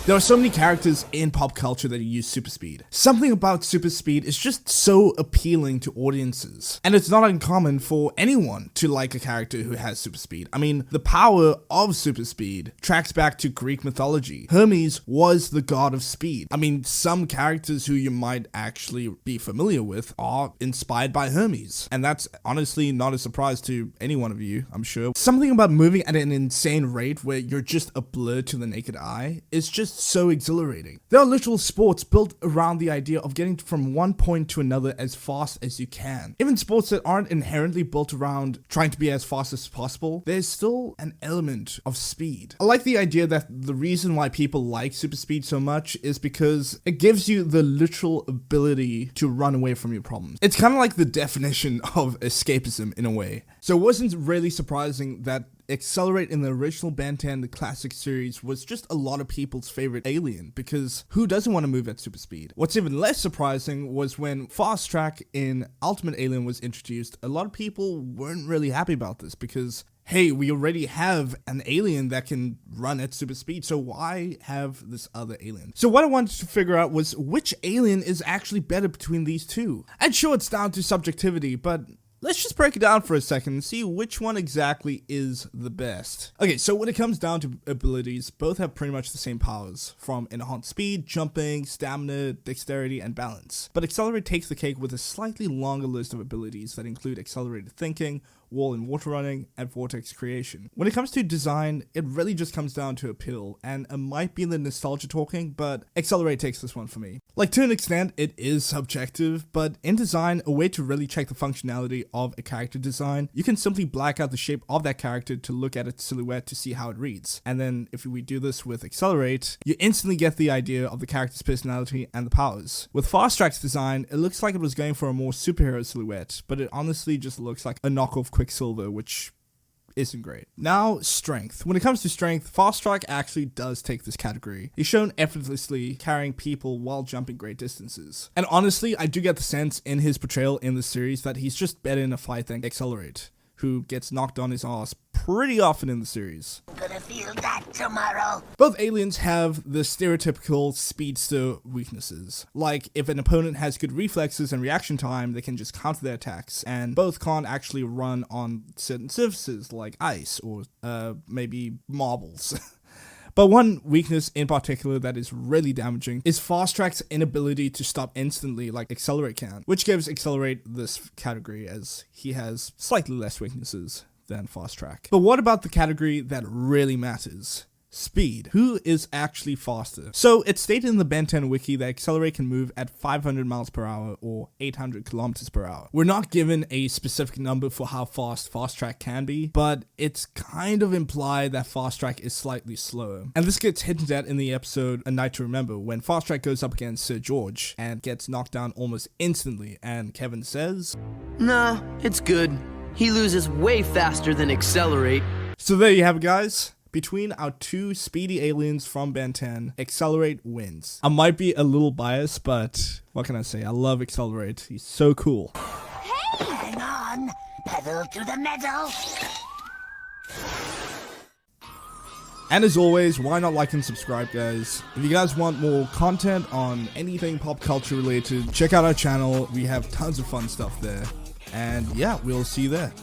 There are so many characters in pop culture that use super speed. Something about super speed is just so appealing to audiences. And it's not uncommon for anyone to like a character who has super speed. I mean, the power of super speed tracks back to Greek mythology. Hermes was the god of speed. I mean, some characters who you might actually be familiar with are inspired by Hermes. And that's honestly not a surprise to any one of you, I'm sure. Something about moving at an insane rate where you're just a blur to the naked eye is just so exhilarating. There are literal sports built around the idea of getting from one point to another as fast as you can. Even sports that aren't inherently built around trying to be as fast as possible, there's still an element of speed. I like the idea that the reason why people like super speed so much is because it gives you the literal ability to run away from your problems. It's kind of like the definition of escapism in a way. So it wasn't really surprising that XLR8 in the original Ben 10, the classic series, was just a lot of people's favorite alien, because who doesn't want to move at super speed? What's even less surprising was when Fasttrack in Ultimate Alien was introduced, a lot of people weren't really happy about this, because hey, we already have an alien that can run at super speed, so why have this other alien? So what I wanted to figure out was which alien is actually better between these two. And sure, it's down to subjectivity, but let's just break it down for a second and see which one exactly is the best. Okay, so when it comes down to abilities, both have pretty much the same powers, from enhanced speed, jumping, stamina, dexterity, and balance. But XLR8 takes the cake with a slightly longer list of abilities that include accelerated thinking, wall and water running, and vortex creation. When it comes to design, it really just comes down to appeal, and it might be the nostalgia talking, but XLR8 takes this one for me. Like, to an extent, it is subjective, but in design, a way to really check the functionality of a character design, you can simply black out the shape of that character to look at its silhouette to see how it reads. And then if we do this with XLR8, you instantly get the idea of the character's personality and the powers. With Fasttrack's design, it looks like it was going for a more superhero silhouette, but it honestly just looks like a knockoff Quicksilver, which isn't great. Now, strength. When it comes to strength, Fasttrack actually does take this category. He's shown effortlessly carrying people while jumping great distances. And honestly, I do get the sense in his portrayal in the series that he's just better in a fight than XLR8, who gets knocked on his ass pretty often in the series. Gonna feel that tomorrow. Both aliens have the stereotypical speedster weaknesses. Like, if an opponent has good reflexes and reaction time, they can just counter their attacks, and both can't actually run on certain surfaces like ice or maybe marbles. But one weakness in particular that is really damaging is Fasttrack's inability to stop instantly like XLR8 can, which gives XLR8 this category as he has slightly less weaknesses than Fasttrack. But what about the category that really matters? Speed. Who is actually faster? So it's stated in the Ben 10 wiki that XLR8 can move at 500 miles per hour or 800 kilometers per hour. We're not given a specific number for how fast Fasttrack can be, but it's kind of implied that Fasttrack is slightly slower. And this gets hinted at in the episode A Night to Remember, when Fasttrack goes up against Sir George and gets knocked down almost instantly, and Kevin says, "Nah, it's good. He loses way faster than XLR8." So there you have it, guys. Between our two speedy aliens from Ben 10, XLR8 wins. I might be a little biased, but what can I say? I love XLR8. He's so cool. Hey! Hang on. Pedal to the metal. And as always, why not like and subscribe, guys? If you guys want more content on anything pop culture related, check out our channel. We have tons of fun stuff there. And yeah, we'll see you there.